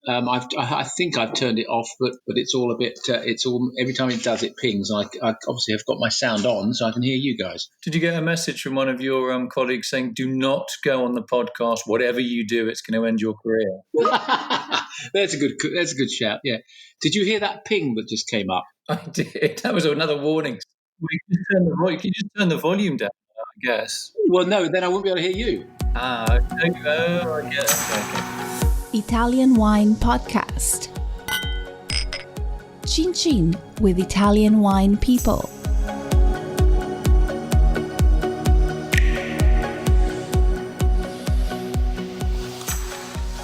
I think I've turned it off, but it's all a bit. It's all every time it does, it pings. I obviously have got my sound on, so I can hear you guys. Did you get a message from one of your colleagues saying, "Do not go on the podcast. Whatever you do, it's going to end your career"? That's a good shout. Yeah. Did you hear that ping that just came up? I did. That was another warning. You can just turn the volume down, I guess. Well, no, then I won't be able to hear you. I get it. Okay. Italian Wine Podcast. Chin Chin with Italian wine people.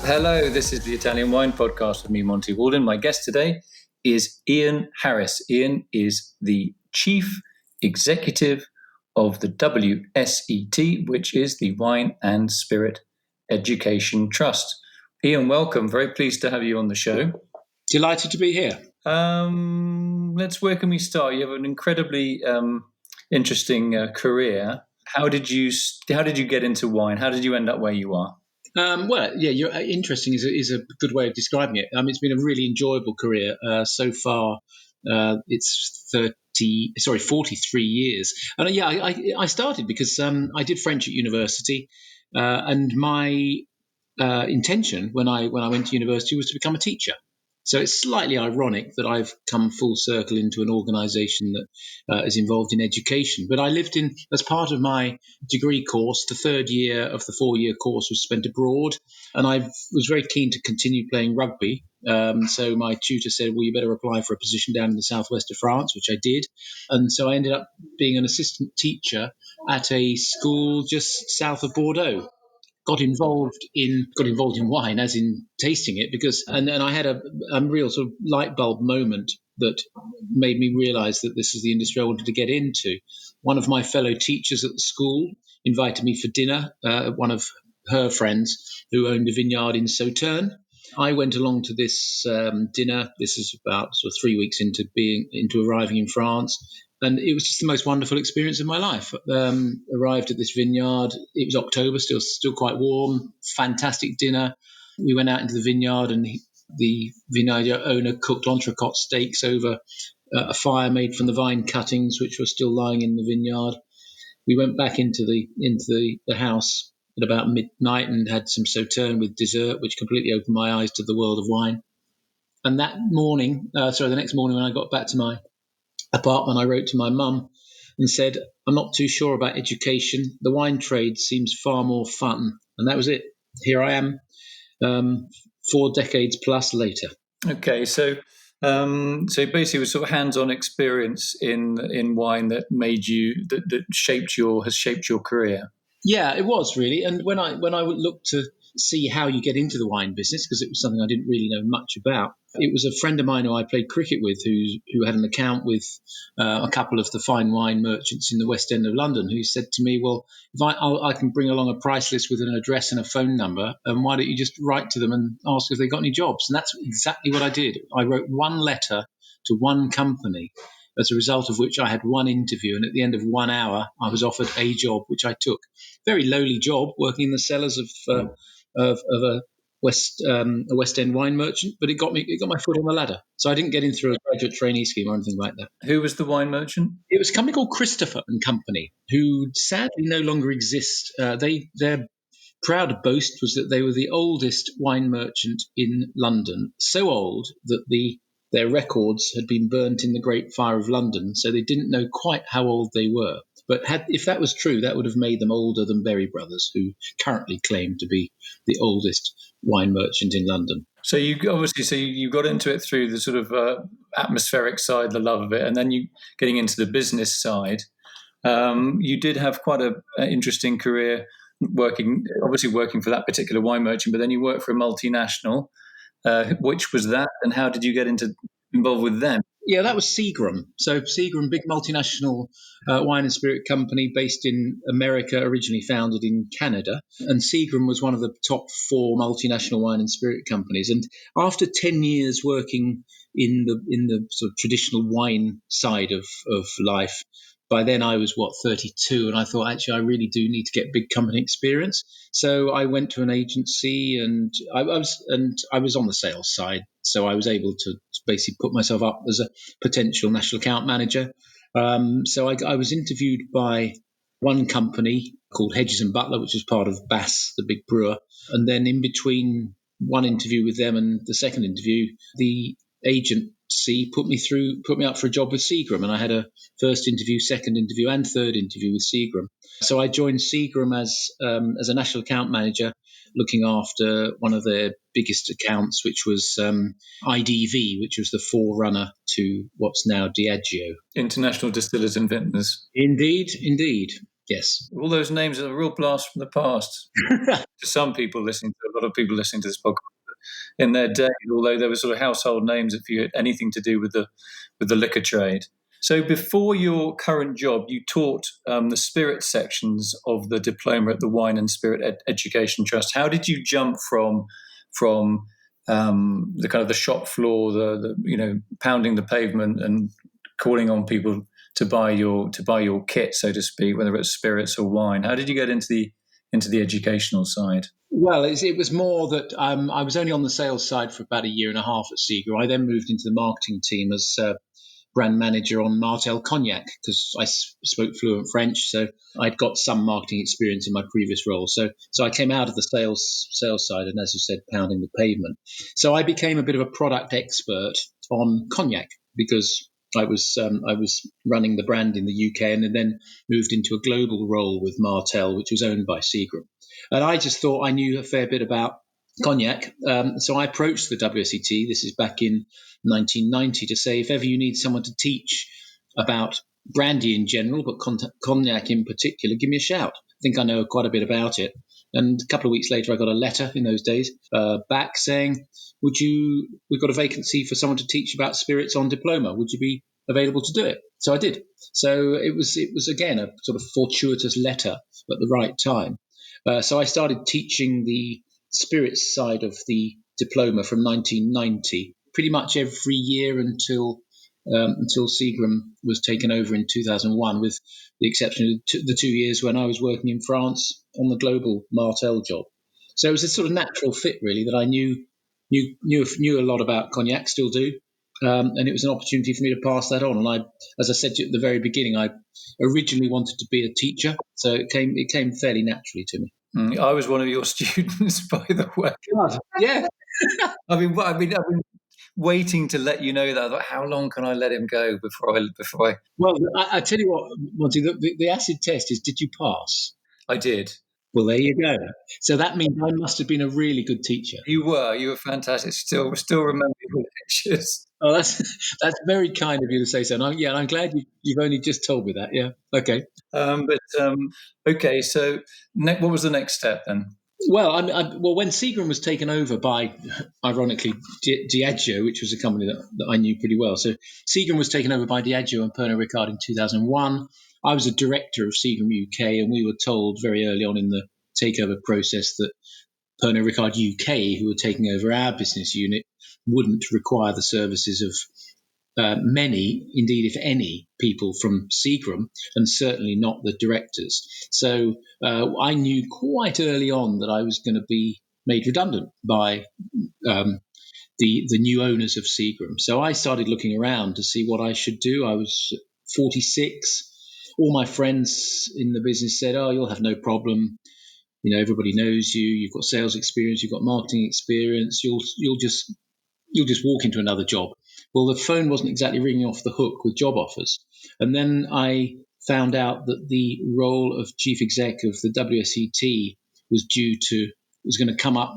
Hello, this is the Italian Wine Podcast with me, Monty, Waldin. My guest today is Ian Harris. Ian is the Chief Executive of the WSET, which is the Wine and Spirit Education Trust. Ian, welcome. Very pleased to have you on the show. Delighted to be here. Where can we start? You have an incredibly interesting career. How did you get into wine? How did you end up where you are? You're interesting is a good way of describing it. It's been a really enjoyable career so far. It's 43 years. And I started because I did French at university, and my intention when I went to university was to become a teacher. So it's slightly ironic that I've come full circle into an organisation that is involved in education. But I lived as part of my degree course, the third year of the 4-year course was spent abroad, and I was very keen to continue playing rugby. So my tutor said, well, you better apply for a position down in the southwest of France, which I did. And so I ended up being an assistant teacher at a school just south of Bordeaux. Got involved in wine, as in tasting it, and I had a real sort of light bulb moment that made me realise that this was the industry I wanted to get into. One of my fellow teachers at the school invited me for dinner. One of her friends who owned a vineyard in Sauternes. I went along to this dinner. This is about sort of 3 weeks into arriving in France. And it was just the most wonderful experience of my life. Arrived at this vineyard. It was October, still quite warm. Fantastic dinner. We went out into the vineyard, and the vineyard owner cooked entrecôte steaks over a fire made from the vine cuttings, which were still lying in the vineyard. We went back into the house at about midnight and had some Sauternes with dessert, which completely opened my eyes to the world of wine. And the next morning when I got back to my apartment, I wrote to my mum and said, I'm not too sure about education. The wine trade seems far more fun. And that was it. Here I am, 4 decades plus later. Okay, so basically it was sort of hands-on experience in wine that has shaped your career. Yeah, it was really. And when I looked to see how you get into the wine business, because it was something I didn't really know much about, it was a friend of mine who I played cricket with who had an account with a couple of the fine wine merchants in the West End of London, who said to me, well, if I can bring along a price list with an address and a phone number, and why don't you just write to them and ask if they got any jobs? And that's exactly what I did. I wrote one letter to one company, as a result of which I had one interview, and at the end of 1 hour, I was offered a job, which I took. Very lowly job, working in the cellars of a West End wine merchant, but it got my foot on the ladder. So I didn't get in through a graduate trainee scheme or anything like that. Who was the wine merchant? It was a company called Christopher and Company, who sadly no longer exist. Their proud boast was that they were the oldest wine merchant in London, so old that their records had been burnt in the Great Fire of London, so they didn't know quite how old they were. But if that was true, that would have made them older than Berry Brothers, who currently claim to be the oldest wine merchant in London. So you got into it through the sort of atmospheric side, the love of it, and then you getting into the business side. You did have quite an interesting career working for that particular wine merchant, but then you worked for a multinational. Which was that, and how did you get involved with them? Yeah, that was Seagram. So Seagram, big multinational wine and spirit company based in America, originally founded in Canada. And Seagram was one of the top 4 multinational wine and spirit companies. And after 10 years working in the sort of traditional wine side of life, by then I was 32, and I thought actually I really do need to get big company experience. So I went to an agency, and I was on the sales side, so I was able to basically put myself up as a potential national account manager. So I was interviewed by one company called Hedges and Butler, which was part of Bass, the big brewer, and then in between one interview with them and the second interview, the agency put me up for a job with Seagram, and I had a first interview, second interview, and third interview with Seagram. So I joined Seagram as a national account manager, looking after one of their biggest accounts, which was IDV, which was the forerunner to what's now Diageo. International Distillers and Vintners. Indeed, yes. All those names are a real blast from the past to some people listening to a lot of people listening to this podcast. In their day, although they were sort of household names if you had anything to do with the liquor trade. So before your current job, you taught the spirit sections of the diploma at the Wine and Spirit Education Trust. How did you jump from the kind of the shop floor, the pounding the pavement and calling on people to buy your kit, so to speak, whether it's spirits or wine? How did you get into the educational side? Well, it was more that I was only on the sales side for about a year and a half at Seagram. I then moved into the marketing team as brand manager on Martell Cognac because I spoke fluent French, so I'd got some marketing experience in my previous role. So I came out of the sales side, and as you said, pounding the pavement. So I became a bit of a product expert on cognac because I was running the brand in the UK, and then moved into a global role with Martell, which was owned by Seagram. And I just thought I knew a fair bit about cognac. So I approached the WSET, this is back in 1990, to say if ever you need someone to teach about brandy in general, but cognac in particular, give me a shout. I think I know quite a bit about it. And a couple of weeks later, I got a letter in those days back saying, we've got a vacancy for someone to teach about spirits on diploma. Would you be available to do it? So I did. So it was again a sort of fortuitous letter at the right time. So I started teaching the spirits side of the diploma from 1990, pretty much every year until Seagram was taken over in 2001, with the exception of the 2 years when I was working in France on the global Martell job. So it was a sort of natural fit, really, that I knew a lot about cognac, still do, and it was an opportunity for me to pass that on. And as I said to you at the very beginning, I originally wanted to be a teacher, so it came fairly naturally to me. I was one of your students, by the way. God, yeah. I've been waiting to let you know that. I thought, how long can I let him go before I? Well, I tell you what, Monty, the acid test is: did you pass? I did. Well, there you go. So that means I must have been a really good teacher. You were fantastic. Still remember your lectures. Oh, that's very kind of you to say so. And I'm glad you've only just told me that. Yeah. Okay. Okay. So, what was the next step then? Well, when Seagram was taken over by, ironically, Diageo, which was a company that I knew pretty well. So Seagram was taken over by Diageo and Pernod Ricard in 2001. I was a director of Seagram UK, and we were told very early on in the takeover process that Pernod Ricard UK, who were taking over our business unit, wouldn't require the services of many, indeed, if any, people from Seagram, and certainly not the directors. So I knew quite early on that I was going to be made redundant by the new owners of Seagram. So I started looking around to see what I should do. I was 46. All my friends in the business said, "Oh, you'll have no problem. You know, everybody knows you. You've got sales experience. You've got marketing experience. You'll just walk into another job." Well, the phone wasn't exactly ringing off the hook with job offers. And then I found out that the role of chief exec of the WSET was going to come up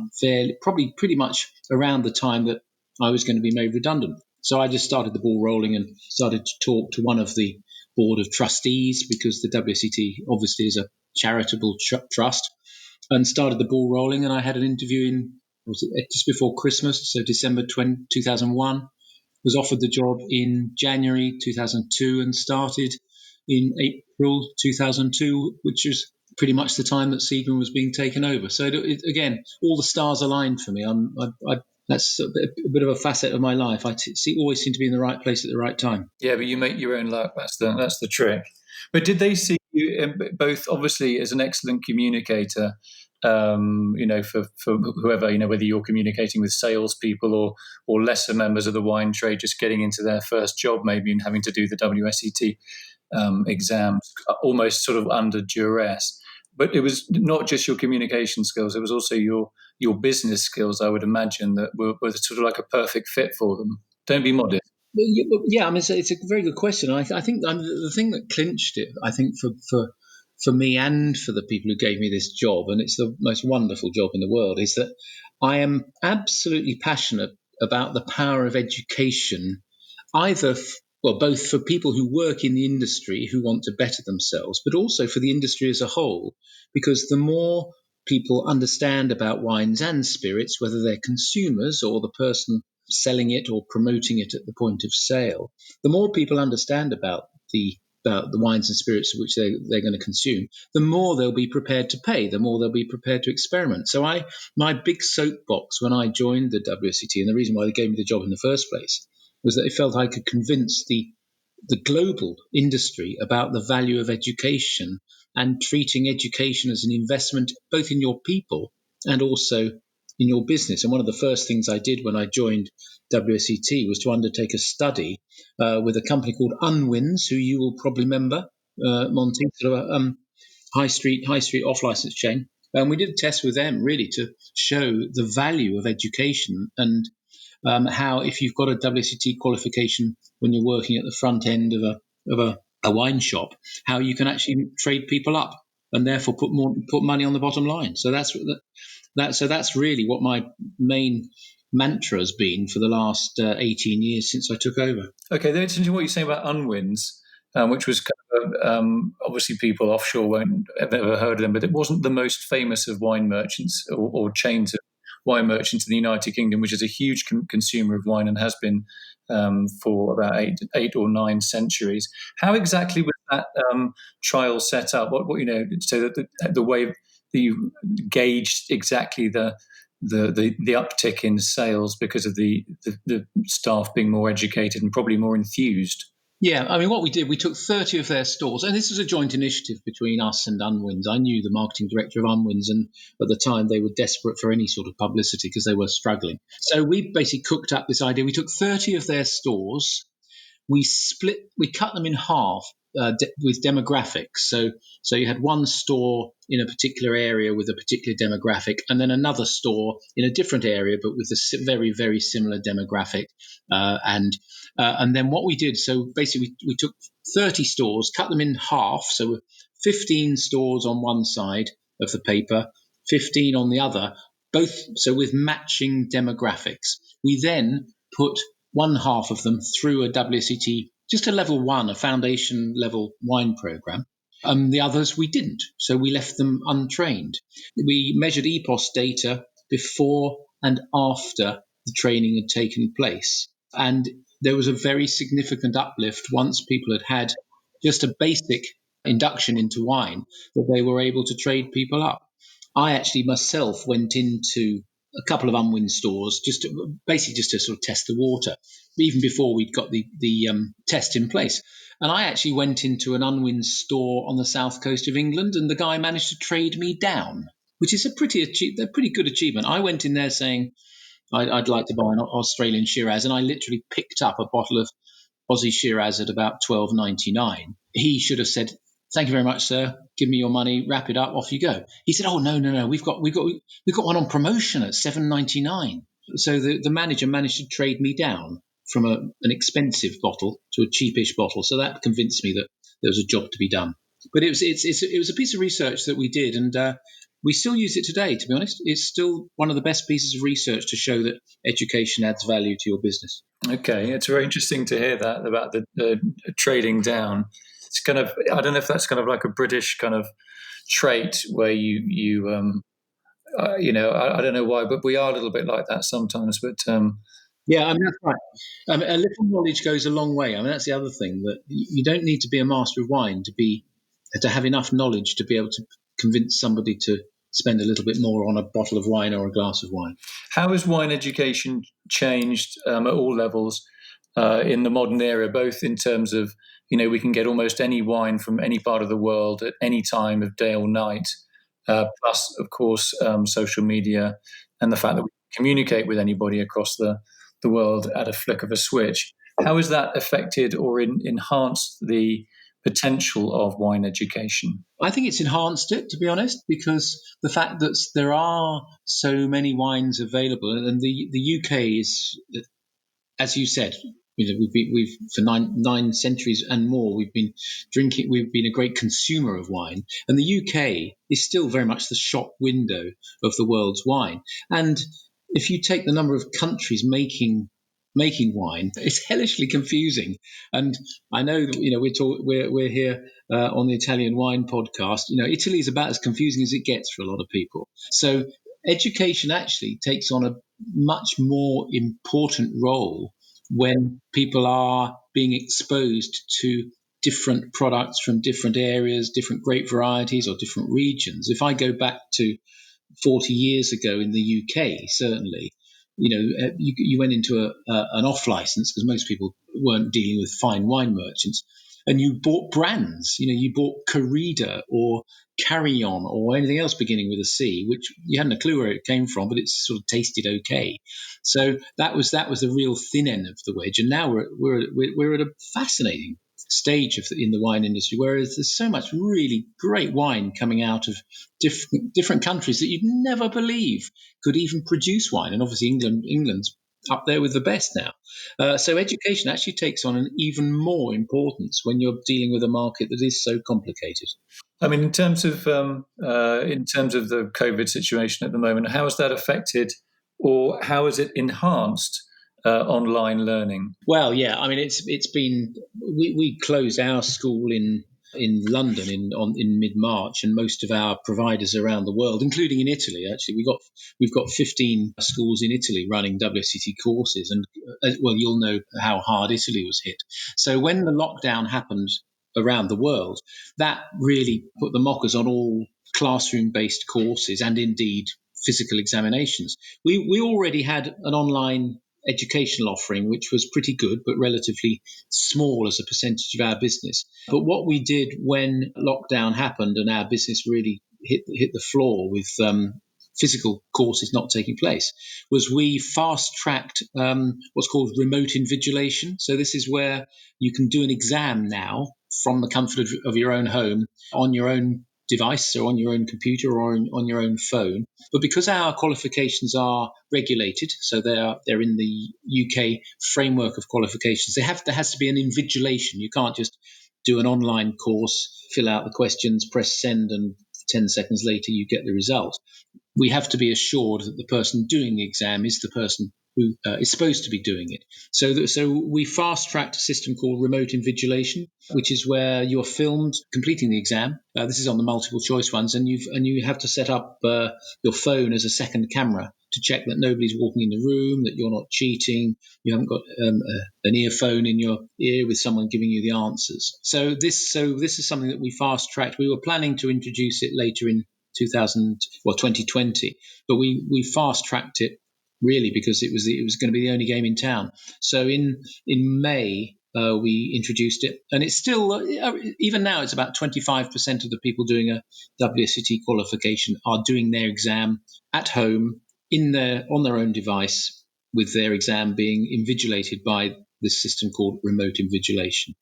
probably pretty much around the time that I was going to be made redundant. So I just started the ball rolling and started to talk to one of the board of trustees, because the WSET obviously is a charitable trust, and started the ball rolling. And I had an interview just before Christmas, so December 2001. Was offered the job in January 2002 and started in April 2002, which was pretty much the time that Seagram was being taken over. So again, all the stars aligned for me. That's a bit of a facet of my life. Always seem to be in the right place at the right time. Yeah, but you make your own luck. That's the trick. But did they see you both, obviously, as an excellent communicator? For whoever, whether you're communicating with salespeople or lesser members of the wine trade, just getting into their first job maybe and having to do the WSET exams, almost sort of under duress. But it was not just your communication skills; it was also your business skills. I would imagine that were sort of like a perfect fit for them. Don't be modest. Yeah, I mean, it's a very good question. I think the thing that clinched it, I think, for me and for the people who gave me this job, and it's the most wonderful job in the world, is that I am absolutely passionate about the power of education, both for people who work in the industry who want to better themselves, but also for the industry as a whole, because the more people understand about wines and spirits, whether they're consumers or the person selling it or promoting it at the point of sale, the more people understand about the wines and spirits which they're going to consume, the more they'll be prepared to pay, the more they'll be prepared to experiment. So my big soapbox when I joined the WSET, and the reason why they gave me the job in the first place, was that I felt I could convince the global industry about the value of education and treating education as an investment both in your people and also in your business. And one of the first things I did when I joined WSET was to undertake a study with a company called Unwins, who you will probably remember, Monty, sort of a high street off license chain. And we did a test with them really to show the value of education and how if you've got a WSET qualification when you're working at the front end of a wine shop, how you can actually trade people up and therefore put money on the bottom line. So that's really what my main mantra has been for the last 18 years since I took over. Okay, that's interesting what you're saying about Unwins, which was kind of, obviously people offshore won't have ever heard of them, but it wasn't the most famous of wine merchants or chains of wine merchants in the United Kingdom, which is a huge consumer of wine and has been for about eight or nine centuries. How exactly was that trial set up? What so that the way that you gauged exactly the uptick in sales because of the staff being more educated and probably more enthused? Yeah, I mean, what we did, we took 30 of their stores, and this was a joint initiative between us and Unwins. I knew the marketing director of Unwins, and at the time they were desperate for any sort of publicity because they were struggling. So we basically cooked up this idea. We took 30 of their stores, we cut them in half with demographics. So you had one store in a particular area with a particular demographic, and then another store in a different area but with a very, very similar demographic. And then what we did, so basically we took 30 stores, cut them in half, so 15 stores on one side of the paper, 15 on the other, both so with matching demographics. We then put one half of them through a WSET, just a level one, a foundation level wine program. The others we didn't, so we left them untrained. We measured EPOS data before and after the training had taken place. And there was a very significant uplift once people had just a basic induction into wine, that they were able to trade people up. I actually myself went into a couple of Unwin stores just to sort of test the water, even before we'd got the test in place. And I actually went into an Unwin store on the south coast of England, and the guy managed to trade me down, which is a pretty good achievement. I went in there saying I'd like to buy an Australian Shiraz, and I literally picked up a bottle of Aussie Shiraz at about $12.99. He should have said, "Thank you very much, sir. Give me your money. Wrap it up. Off you go." He said, "Oh no. We've got one on promotion at $7.99." So the manager managed to trade me down from an expensive bottle to a cheapish bottle. So that convinced me that there was a job to be done. But it was a piece of research that we did, and we still use it today. To be honest, it's still one of the best pieces of research to show that education adds value to your business. Okay, it's very interesting to hear that about the trading down. It's kind of, I don't know if that's kind of like a British kind of trait where I don't know why, but we are a little bit like that sometimes. But yeah, I mean, that's right. A little knowledge goes a long way. I mean, that's the other thing, that you don't need to be a master of wine to have enough knowledge to be able to convince somebody to spend a little bit more on a bottle of wine or a glass of wine. How has wine education changed at all levels in the modern era, both in terms of, we can get almost any wine from any part of the world at any time of day or night, plus, of course, social media and the fact that we can communicate with anybody across the world at a flick of a switch. How has that affected or enhanced the potential of wine education? I think it's enhanced it, to be honest, because the fact that there are so many wines available, and the UK is, as you said, we've for nine centuries and more, we've been drinking. We've been a great consumer of wine, and the UK is still very much the shop window of the world's wine. And if you take the number of countries making wine, it's hellishly confusing. And I know that we're here on the Italian Wine Podcast. Italy is about as confusing as it gets for a lot of people. So education actually takes on a much more important role when people are being exposed to different products from different areas, different grape varieties, or different regions. If I go back to 40 years ago in the UK, certainly, you went into an off license, because most people weren't dealing with fine wine merchants, and you bought brands. You bought Corrida or Carillon or anything else beginning with a C, which you hadn't a clue where it came from, but it sort of tasted okay. So that was the real thin end of the wedge. And now we're at a fascinating stage in the wine industry, whereas there's so much really great wine coming out of different countries that you'd never believe could even produce wine. And obviously England's up there with the best now. So education actually takes on an even more importance when you're dealing with a market that is so complicated. I mean, in terms of the COVID situation at the moment, how has that affected, or how has it enhanced online learning? Well, yeah, I mean, it's been we closed our school in London in mid-March, and most of our providers around the world, including in Italy, actually, we've got 15 schools in Italy running WSET courses, and well, you'll know how hard Italy was hit. So when the lockdown happened around the world, that really put the mockers on all classroom-based courses and indeed physical examinations. We already had an online educational offering, which was pretty good, but relatively small as a percentage of our business. But what we did when lockdown happened and our business really hit the floor with physical courses not taking place, was we fast-tracked what's called remote invigilation. So this is where you can do an exam now from the comfort of your own home on your own device, or on your own computer, or on your own phone. But because our qualifications are regulated, so they're in the UK framework of qualifications, there has to be an invigilation. You can't just do an online course, fill out the questions, press send, and 10 seconds later you get the result. We have to be assured that the person doing the exam is the person who is supposed to be doing it. So we fast-tracked a system called remote invigilation, which is where you're filmed completing the exam. This is on the multiple choice ones, and you have to set up your phone as a second camera to check that nobody's walking in the room, that you're not cheating, you haven't got an earphone in your ear with someone giving you the answers. So this is something that we fast-tracked. We were planning to introduce it later in 2020, but we fast-tracked it really because it was going to be the only game in town. So in May we introduced it, and it's still even now it's about 25% of the people doing a WSET qualification are doing their exam at home on their own device, with their exam being invigilated by this system called remote invigilation.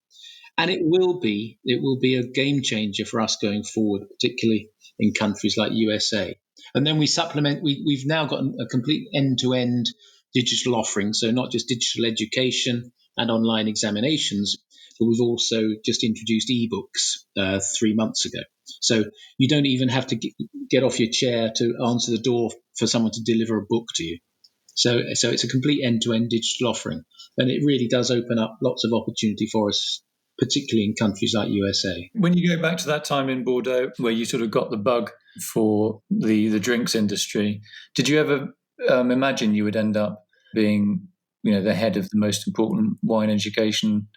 And it will be a game changer for us going forward, particularly in countries like USA. And then we supplement. We've now got a complete end-to-end digital offering, so not just digital education and online examinations, but we've also just introduced ebooks 3 months ago. So you don't even have to get off your chair to answer the door for someone to deliver a book to you. So it's a complete end-to-end digital offering, and it really does open up lots of opportunity for us, particularly in countries like USA. When you go back to that time in Bordeaux where you sort of got the bug for the drinks industry, did you ever imagine you would end up being, the head of the most important wine education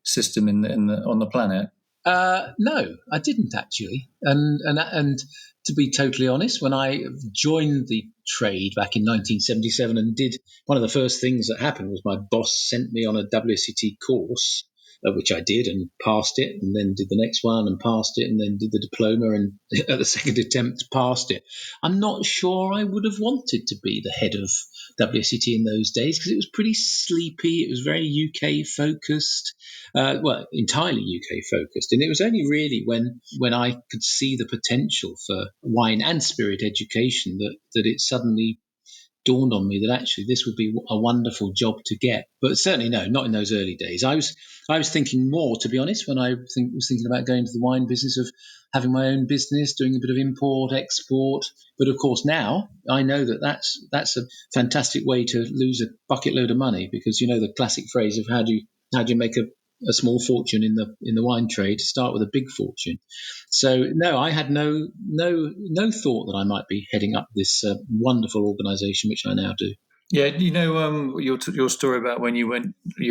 system on the planet? No, I didn't actually. And to be totally honest, when I joined the trade back in 1977 and did one of the first things that happened was my boss sent me on a WSET course, which I did and passed it, and then did the next one and passed it, and then did the diploma and at the second attempt passed it. I'm not sure I would have wanted to be the head of WSET in those days because it was pretty sleepy. It was very UK focused, entirely UK focused, and it was only really when I could see the potential for wine and spirit education that it suddenly dawned on me that actually this would be a wonderful job to get. But certainly no, not in those early days. I was thinking more, to be honest, when I was thinking about going to the wine business, of having my own business, doing a bit of import, export. But of course now I know that that's a fantastic way to lose a bucket load of money, because you know the classic phrase of how do you make a small fortune in the wine trade, start with a big fortune. So no, I had no thought that I might be heading up this wonderful organisation, which I now do. Yeah, your story about when you were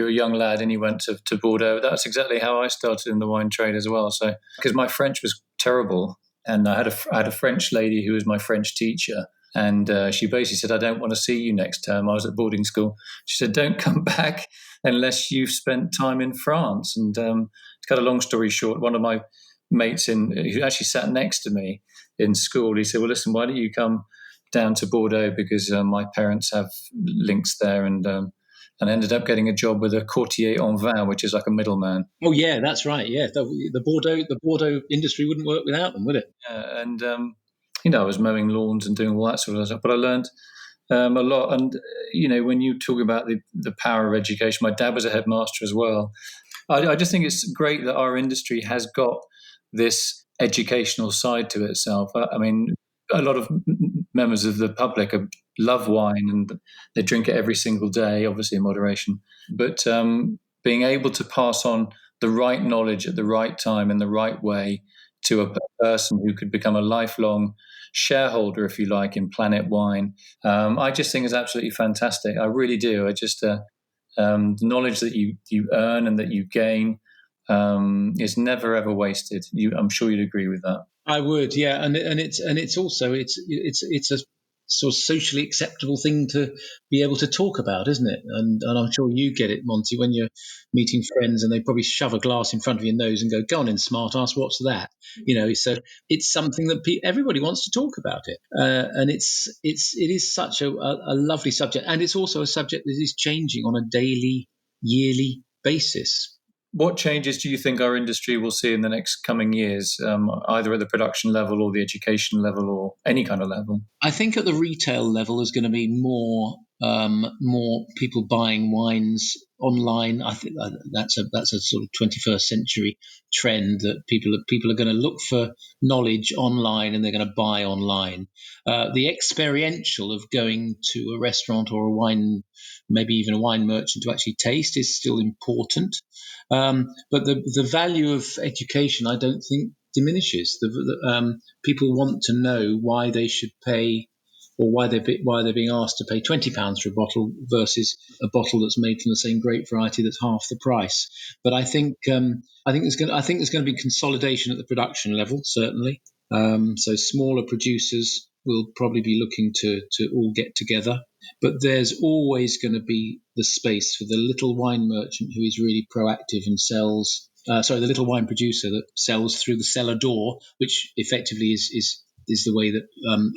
a young lad and you went to Bordeaux. That's exactly how I started in the wine trade as well. So because my French was terrible, and I had a French lady who was my French teacher, and she basically said, "I don't want to see you next term." I was at boarding school. She said, "Don't come back unless you've spent time in France." And to cut a long story short, one of my mates who actually sat next to me in school, he said, "Well, listen, why don't you come down to Bordeaux, because my parents have links there," and I ended up getting a job with a courtier en vin, which is like a middleman. Oh yeah, that's right. Yeah, the Bordeaux industry wouldn't work without them, would it? And I was mowing lawns and doing all that sort of stuff, but I learned a lot. And when you talk about the power of education, my dad was a headmaster as well. I just think it's great that our industry has got this educational side to itself. I mean, a lot of members of the public love wine and they drink it every single day, obviously in moderation. But being able to pass on the right knowledge at the right time in the right way to a person who could become a lifelong shareholder, if you like, in Planet Wine, I just think is absolutely fantastic. I really do. I just the knowledge that you earn and that you gain is never ever wasted. I'm sure you'd agree with that. I would, yeah, and it's also it's a sort of socially acceptable thing to be able to talk about, isn't it? And I'm sure you get it, Monty, when you're meeting friends and they probably shove a glass in front of your nose and go on in, smart ass, what's that? So it's something that everybody wants to talk about it, and it is such a lovely subject, and it's also a subject that is changing on a daily, yearly basis. What changes do you think our industry will see in the next coming years, either at the production level or the education level or any kind of level? I think at the retail level, there's going to be more people buying wines online. I think that's a sort of 21st century trend, that people are going to look for knowledge online and they're going to buy online. The experiential of going to a restaurant or a wine, maybe even a wine merchant, to actually taste is still important. But the value of education, I don't think, diminishes. People want to know why they should pay, or why they're being asked to pay £20 for a bottle versus a bottle that's made from the same grape variety that's half the price. But I think there's going to be consolidation at the production level, certainly. So smaller producers will probably be looking to all get together. But there's always going to be the space for the little wine merchant who is really proactive and sells. The little wine producer that sells through the cellar door, which effectively is the way that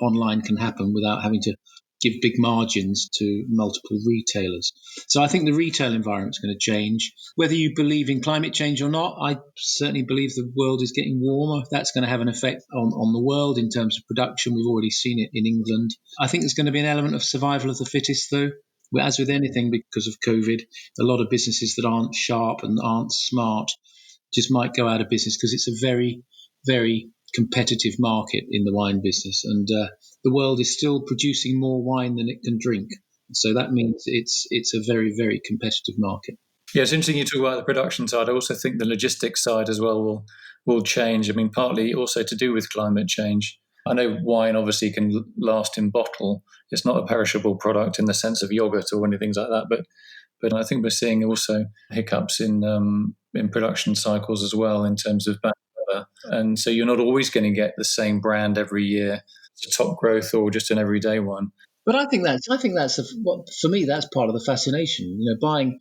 online can happen without having to give big margins to multiple retailers. So I think the retail environment is going to change. Whether you believe in climate change or not, I certainly believe the world is getting warmer. That's going to have an effect on the world in terms of production. We've already seen it in England. I think there's going to be an element of survival of the fittest, though. As with anything, because of COVID, a lot of businesses that aren't sharp and aren't smart just might go out of business, because it's a very, very competitive market in the wine business, and the world is still producing more wine than it can drink. So that means it's a very, very competitive market. Yeah, it's interesting you talk about the production side. I also think the logistics side as well will change. I mean, partly also to do with climate change. I know wine obviously can last in bottle. It's not a perishable product in the sense of yogurt or anything like that, but I think we're seeing also hiccups in production cycles as well, in terms of bad weather. And so you're not always going to get the same brand every year, top growth or just an everyday one. But what for me, that's part of the fascination. Buying.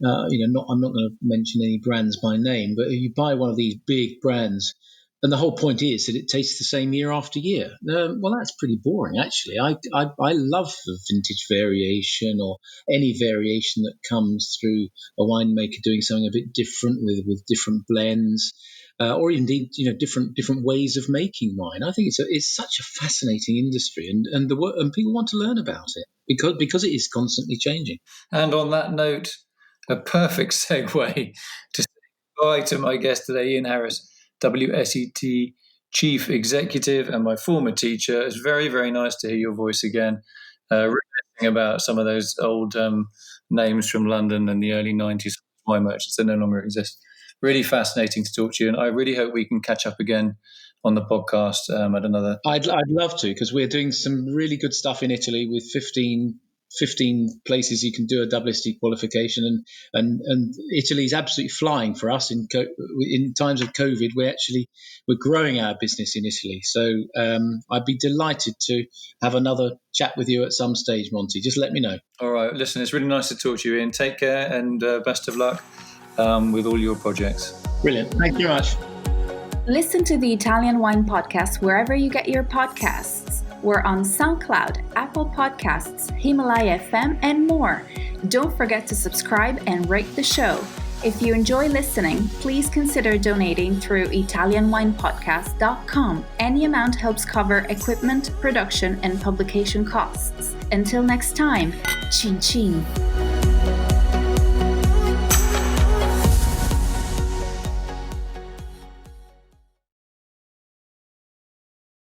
I'm not going to mention any brands by name, but you buy one of these big brands, and the whole point is that it tastes the same year after year. Well, that's pretty boring, actually. I love the vintage variation or any variation that comes through a winemaker doing something a bit different with different blends. Or indeed, different ways of making wine. I think it's such a fascinating industry, and people want to learn about it because it is constantly changing. And on that note, a perfect segue to say goodbye to my guest today, Ian Harris, WSET Chief Executive and my former teacher. It's very, very nice to hear your voice again, reminiscing about some of those old names from London in the early 90s, wine merchants that no longer exist. Really fascinating to talk to you, and I really hope we can catch up again on the podcast at another. I'd love to, because we're doing some really good stuff in Italy with 15 places you can do a WSET qualification, and Italy's absolutely flying for us in times of COVID. We're growing our business in Italy, so I'd be delighted to have another chat with you at some stage, Monty. Just let me know. All right, listen, it's really nice to talk to you, Ian. Take care and best of luck with all your projects. Brilliant. Thank you very much. Listen to the Italian Wine Podcast wherever you get your podcasts. We're on SoundCloud, Apple Podcasts, Himalaya FM, and more. Don't forget to subscribe and rate the show. If you enjoy listening, please consider donating through ItalianWinePodcast.com. Any amount helps cover equipment, production, and publication costs. Until next time, chin chin.